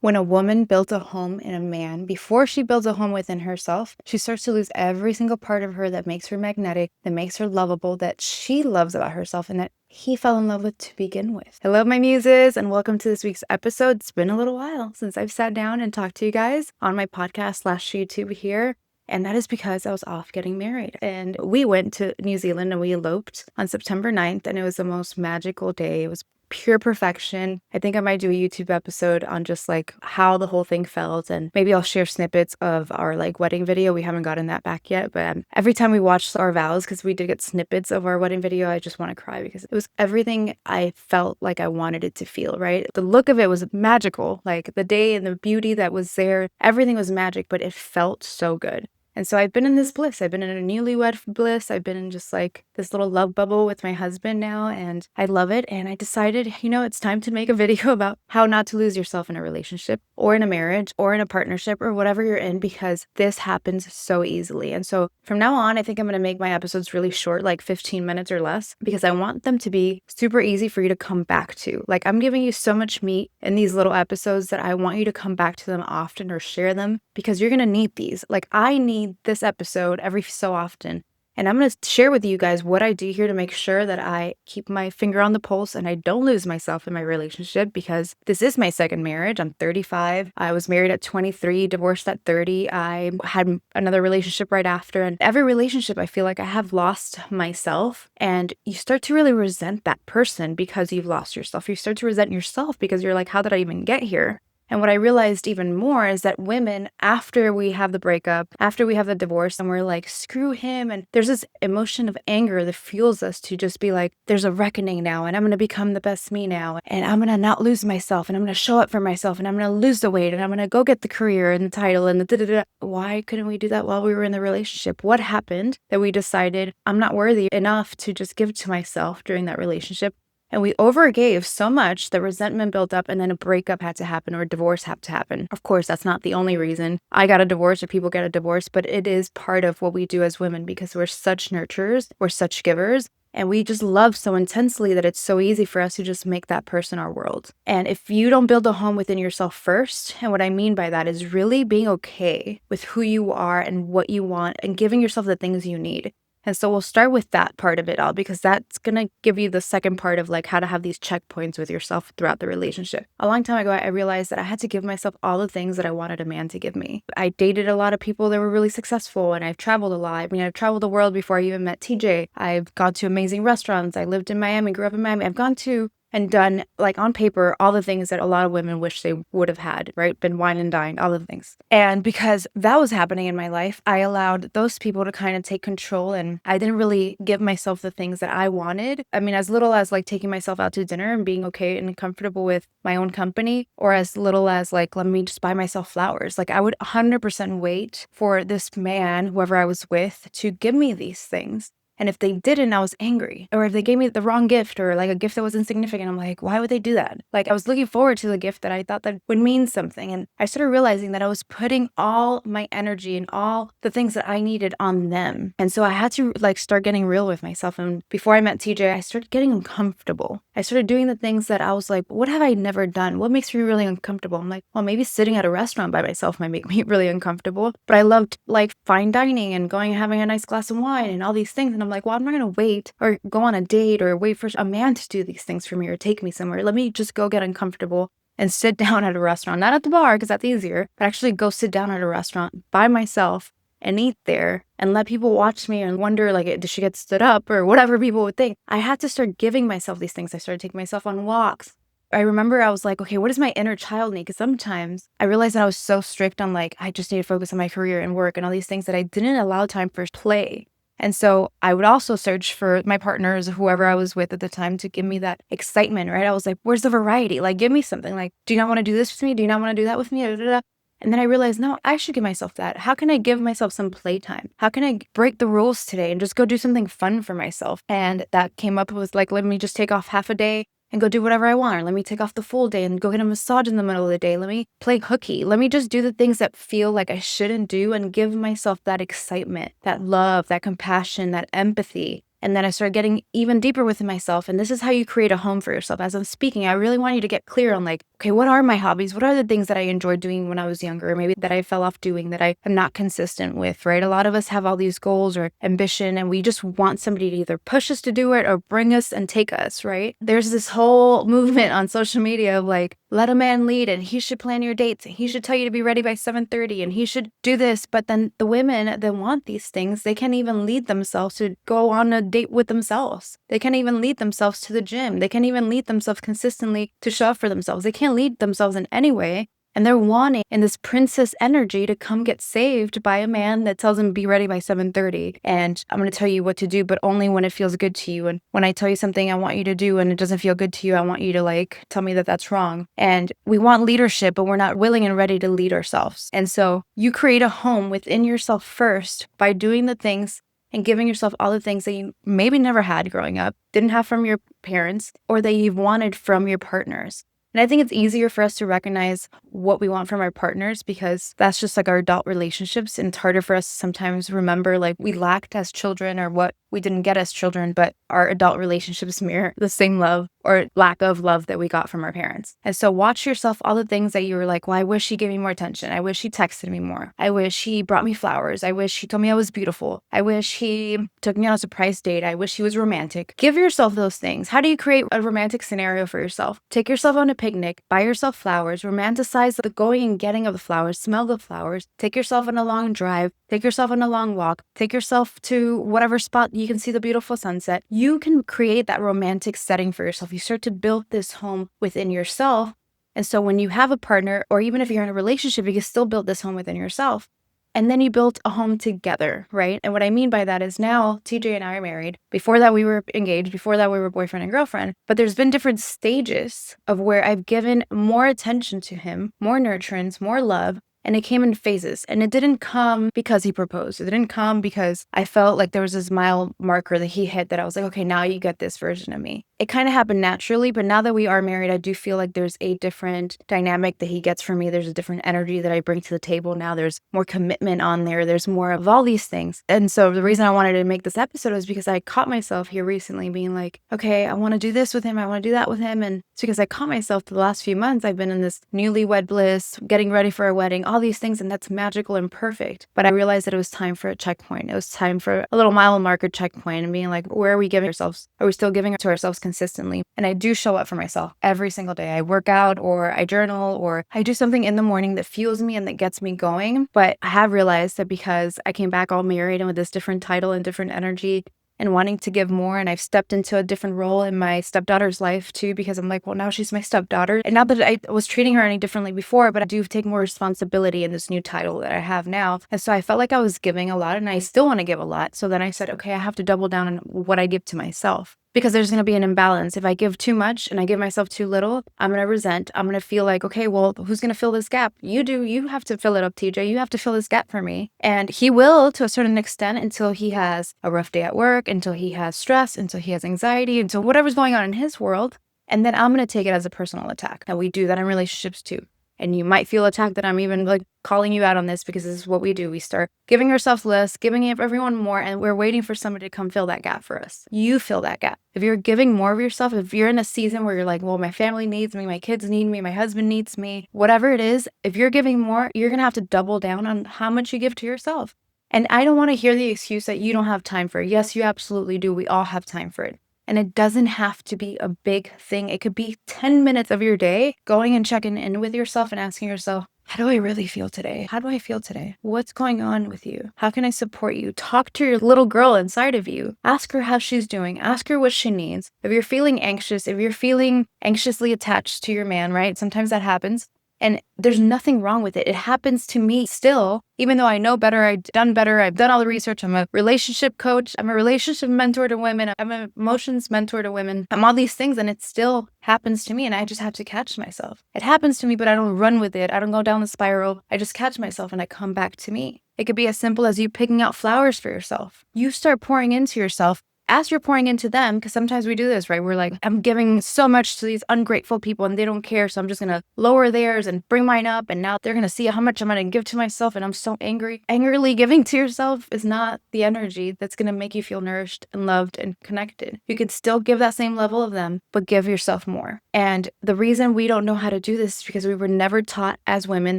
When a woman builds a home in a man, before she builds a home within herself, she starts to lose every single part of her that makes her magnetic, that makes her lovable, that she loves about herself, and that he fell in love with to begin with. Hello, my muses, and welcome to this week's episode. It's been a little while since I've sat down and talked to you guys on my podcast / YouTube here. And that is because I was off getting married. And we went to New Zealand and we eloped on September 9th. And it was the most magical day. It was pure perfection. I think I might do a YouTube episode on just like how the whole thing felt. And maybe I'll share snippets of our like wedding video. We haven't gotten that back yet. But every time we watched our vows, because we did get snippets of our wedding video, I just want to cry because it was everything I felt like I wanted it to feel, right? The look of it was magical. Like the day and the beauty that was there, everything was magic, but it felt so good. And so I've been in this bliss. I've been in a newlywed bliss. I've been in just like this little love bubble with my husband now, and I love it. And I decided, it's time to make a video about how not to lose yourself in a relationship or in a marriage or in a partnership or whatever you're in, because this happens so easily. And so from now on, I think I'm going to make my episodes really short, like 15 minutes or less, because I want them to be super easy for you to come back to. Like I'm giving you so much meat in these little episodes that I want you to come back to them often or share them, because you're going to need these. Like I need this episode every so often. And I'm going to share with you guys what I do here to make sure that I keep my finger on the pulse and I don't lose myself in my relationship, because this is my second marriage. I'm 35. I was married at 23, divorced at 30. I had another relationship right after. And every relationship, I feel like I have lost myself. And you start to really resent that person because you've lost yourself. You start to resent yourself because you're like, how did I even get here? And what I realized even more is that women, after we have the breakup, after we have the divorce, and we're like, screw him. And there's this emotion of anger that fuels us to just be like, there's a reckoning now, and I'm going to become the best me now. And I'm going to not lose myself, and I'm going to show up for myself, and I'm going to lose the weight, and I'm going to go get the career and the title and the da-da-da. Why couldn't we do that while we were in the relationship? What happened that we decided I'm not worthy enough to just give to myself during that relationship? And we overgave so much that resentment built up, and then a breakup had to happen or a divorce had to happen. Of course, that's not the only reason I got a divorce or people get a divorce, but it is part of what we do as women, because we're such nurturers, we're such givers, and we just love so intensely that it's so easy for us to just make that person our world. And if you don't build a home within yourself first, and what I mean by that is really being okay with who you are and what you want and giving yourself the things you need. And so we'll start with that part of it all, because that's going to give you the second part of like how to have these checkpoints with yourself throughout the relationship. A long time ago, I realized that I had to give myself all the things that I wanted a man to give me. I dated a lot of people that were really successful, and I've traveled a lot. I've traveled the world before I even met TJ. I've gone to amazing restaurants. I lived in Miami, grew up in Miami. I've gone to and done, like on paper, all the things that a lot of women wish they would have had, right? Been wine and dined, all the things. And because that was happening in my life, I allowed those people to kind of take control, and I didn't really give myself the things that I wanted. As little as like taking myself out to dinner and being okay and comfortable with my own company, or as little as like, let me just buy myself flowers. Like I would 100% wait for this man, whoever I was with, to give me these things. And if they didn't, I was angry. Or if they gave me the wrong gift, or like a gift that was insignificant, I'm like, why would they do that? Like I was looking forward to the gift that I thought that would mean something. And I started realizing that I was putting all my energy and all the things that I needed on them. And so I had to like start getting real with myself. And before I met TJ, I started getting uncomfortable. I started doing the things that I was like, what have I never done? What makes me really uncomfortable? I'm like, well, maybe sitting at a restaurant by myself might make me really uncomfortable. But I loved like fine dining and going and having a nice glass of wine and all these things. And I'm like, well, I'm not going to wait or go on a date or wait for a man to do these things for me or take me somewhere. Let me just go get uncomfortable and sit down at a restaurant, not at the bar because that's easier, but actually go sit down at a restaurant by myself and eat there and let people watch me and wonder, like, did she get stood up or whatever people would think. I had to start giving myself these things. I started taking myself on walks. I remember I was like, okay, what does my inner child need? Because sometimes I realized that I was so strict on like, I just need to focus on my career and work and all these things that I didn't allow time for play. And so I would also search for my partners, whoever I was with at the time, to give me that excitement, right? I was like, where's the variety? Like, give me something. Like, do you not want to do this with me? Do you not want to do that with me? And then I realized, no, I should give myself that. How can I give myself some playtime? How can I break the rules today and just go do something fun for myself? And that came up with like, let me just take off half a day and go do whatever I want. Or let me take off the full day and go get a massage in the middle of the day. Let me play hooky. Let me just do the things that feel like I shouldn't do and give myself that excitement, that love, that compassion, that empathy. And then I started getting even deeper within myself. And this is how you create a home for yourself. As I'm speaking, I really want you to get clear on like, okay, what are my hobbies? What are the things that I enjoyed doing when I was younger? Or maybe that I fell off doing that I am not consistent with, right? A lot of us have all these goals or ambition, and we just want somebody to either push us to do it or bring us and take us, right? There's this whole movement on social media of like, let a man lead and he should plan your dates. And he should tell you to be ready by 7:30 and he should do this. But then the women that want these things, they can't even lead themselves to go on a date with themselves. They can't even lead themselves to the gym. They can't even lead themselves consistently to show up for themselves. They can't lead themselves in any way. And they're wanting in this princess energy to come get saved by a man that tells them be ready by 7:30. And I'm going to tell you what to do, but only when it feels good to you. And when I tell you something I want you to do and it doesn't feel good to you, I want you to like tell me that that's wrong. And we want leadership, but we're not willing and ready to lead ourselves. And so you create a home within yourself first by doing the things and giving yourself all the things that you maybe never had growing up, didn't have from your parents, or that you've wanted from your partners. And I think it's easier for us to recognize what we want from our partners because that's just like our adult relationships. And it's harder for us to sometimes remember like we lacked as children or what we didn't get as children, but our adult relationships mirror the same love or lack of love that we got from our parents. And so watch yourself, all the things that you were like, well, I wish he gave me more attention. I wish he texted me more. I wish he brought me flowers. I wish he told me I was beautiful. I wish he took me on a surprise date. I wish he was romantic. Give yourself those things. How do you create a romantic scenario for yourself? Take yourself on a picnic, buy yourself flowers, romanticize the going and getting of the flowers, smell the flowers, take yourself on a long drive, take yourself on a long walk, take yourself to whatever spot you can see the beautiful sunset. You can create that romantic setting for yourself. You start to build this home within yourself. And so when you have a partner, or even if you're in a relationship, you can still build this home within yourself. And then you built a home together, right? And what I mean by that is now TJ and I are married. Before that, we were engaged. Before that, we were boyfriend and girlfriend. But there's been different stages of where I've given more attention to him, more nurturance, more love. And it came in phases. And it didn't come because he proposed. It didn't come because I felt like there was this mile marker that he hit that I was like, okay, now you get this version of me. It kind of happened naturally, but now that we are married, I do feel like there's a different dynamic that he gets from me. There's a different energy that I bring to the table now. There's more commitment on there. There's more of all these things. And so the reason I wanted to make this episode is because I caught myself here recently being like, okay, I want to do this with him. I want to do that with him. And it's because I caught myself the last few months. I've been in this newlywed bliss, getting ready for a wedding, all these things, and that's magical and perfect. But I realized that it was time for a checkpoint. It was time for a little mile marker checkpoint and being like, where are we giving ourselves? Are we still giving it to ourselves consistently? And I do show up for myself every single day. I work out or I journal or I do something in the morning that fuels me and that gets me going. But I have realized that because I came back all married and with this different title and different energy, and wanting to give more. And I've stepped into a different role in my stepdaughter's life too, because I'm like, well, now she's my stepdaughter. And not that I was treating her any differently before, but I do take more responsibility in this new title that I have now. And so I felt like I was giving a lot and I still want to give a lot. So then I said, okay, I have to double down on what I give to myself. Because there's going to be an imbalance. If I give too much and I give myself too little, I'm going to resent. I'm going to feel like, okay, well, who's going to fill this gap? You do. You have to fill it up, TJ. You have to fill this gap for me. And he will to a certain extent until he has a rough day at work, until he has stress, until he has anxiety, until whatever's going on in his world. And then I'm going to take it as a personal attack. And we do that in relationships too. And you might feel attacked that I'm even like calling you out on this because this is what we do. We start giving ourselves less, giving everyone more, and we're waiting for somebody to come fill that gap for us. You fill that gap. If you're giving more of yourself, if you're in a season where you're like, well, my family needs me, my kids need me, my husband needs me, whatever it is, if you're giving more, you're going to have to double down on how much you give to yourself. And I don't want to hear the excuse that you don't have time for it. Yes, you absolutely do. We all have time for it. And it doesn't have to be a big thing. It could be 10 minutes of your day going and checking in with yourself and asking yourself, how do I really feel today? How do I feel today? What's going on with you? How can I support you? Talk to your little girl inside of you. Ask her how she's doing. Ask her what she needs. If you're feeling anxious, if you're feeling anxiously attached to your man, right? Sometimes that happens. And there's nothing wrong with it. It happens to me still, even though I know better, I've done all the research. I'm a relationship coach. I'm a relationship mentor to women. I'm an emotions mentor to women. I'm all these things and it still happens to me and I just have to catch myself. It happens to me, but I don't run with it. I don't go down the spiral. I just catch myself and I come back to me. It could be as simple as you picking out flowers for yourself. You start pouring into yourself. as you're pouring into them, because sometimes we do this, right? We're like, I'm giving so much to these ungrateful people and they don't care. So I'm just going to lower theirs and bring mine up. And now they're going to see how much I'm going to give to myself. And I'm so angry. Angrily giving to yourself is not the energy that's going to make you feel nourished and loved and connected. You could still give that same level of them, but give yourself more. And the reason we don't know how to do this is because we were never taught as women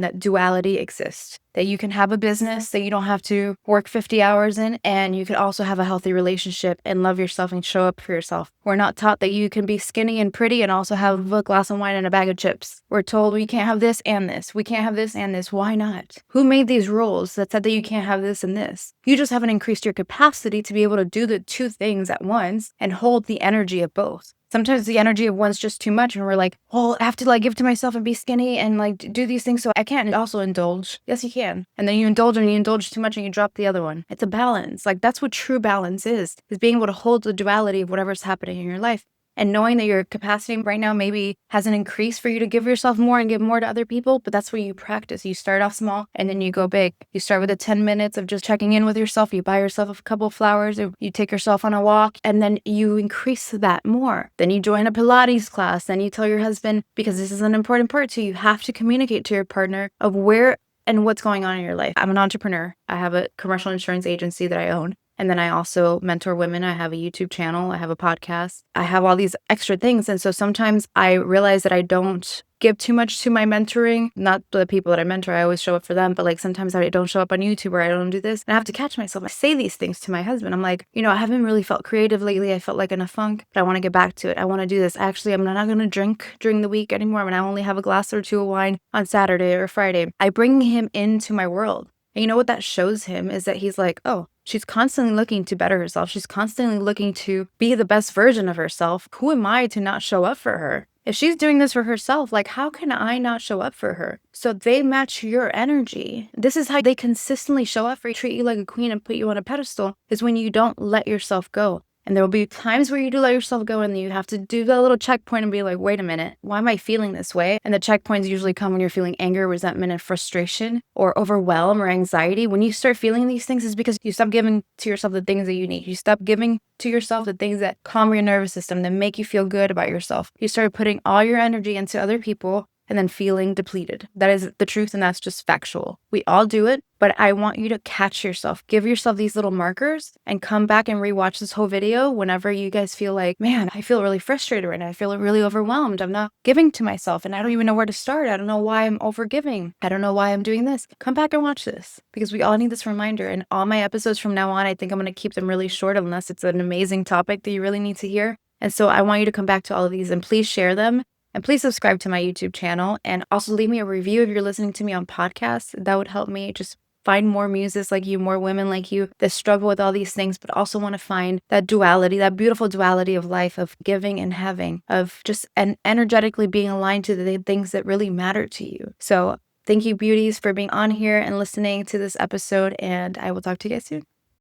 that duality exists. That you can have a business that you don't have to work 50 hours in, and you can also have a healthy relationship and love yourself and show up for yourself. We're not taught that you can be skinny and pretty and also have a glass of wine and a bag of chips. We're told we can't have this and this. We can't have this and this. Why not? Who made these rules that said that you can't have this and this? You just haven't increased your capacity to be able to do the two things at once and hold the energy of both. Sometimes the energy of one's just too much and we're like, well, I have to give to myself and be skinny and do these things so I can't also indulge. Yes, you can. And then you indulge too much and you drop the other one. It's a balance. That's what true balance is being able to hold the duality of whatever's happening in your life. And knowing that your capacity right now maybe hasn't increased for you to give yourself more and give more to other people, but that's where you practice. You start off small and then you go big. You start with the 10 minutes of just checking in with yourself. You buy yourself a couple of flowers, or you take yourself on a walk, and then you increase that more. Then you join a Pilates class. Then you tell your husband, because this is an important part too, you have to communicate to your partner of where and what's going on in your life. I'm an entrepreneur. I have a commercial insurance agency that I own. And then I also mentor women. I have a YouTube channel. I have a podcast. I have all these extra things. And so sometimes I realize that I don't give too much to my mentoring. Not the people that I mentor. I always show up for them. But sometimes I don't show up on YouTube or I don't do this. And I have to catch myself. I say these things to my husband. I'm like, I haven't really felt creative lately. I felt like in a funk, but I want to get back to it. I want to do this. Actually, I'm not going to drink during the week anymore. When I only have a glass or two of wine on Saturday or Friday, I bring him into my world. And you know what that shows him is that he's like, oh, she's constantly looking to better herself. She's constantly looking to be the best version of herself. Who am I to not show up for her? If she's doing this for herself, how can I not show up for her? So they match your energy. This is how they consistently show up for you, treat you like a queen and put you on a pedestal, is when you don't let yourself go. And there will be times where you do let yourself go and you have to do that little checkpoint and be like, wait a minute, why am I feeling this way? And the checkpoints usually come when you're feeling anger, resentment, and frustration, or overwhelm or anxiety. When you start feeling these things, it's because you stop giving to yourself the things that you need. You stop giving to yourself the things that calm your nervous system, that make you feel good about yourself. You start putting all your energy into other people and then feeling depleted. That is the truth, and that's just factual. We all do it, but I want you to catch yourself. Give yourself these little markers and come back and rewatch this whole video whenever you guys feel like, man, I feel really frustrated right now. I feel really overwhelmed. I'm not giving to myself and I don't even know where to start. I don't know why I'm overgiving. I don't know why I'm doing this. Come back and watch this because we all need this reminder. And all my episodes from now on, I think I'm going to keep them really short unless it's an amazing topic that you really need to hear. And so I want you to come back to all of these and please share them. And please subscribe to my YouTube channel and also leave me a review if you're listening to me on podcasts. That would help me just find more muses like you, more women like you that struggle with all these things, but also want to find that duality, that beautiful duality of life, of giving and having, of just energetically being aligned to the things that really matter to you. So thank you, beauties, for being on here and listening to this episode, and I will talk to you guys soon.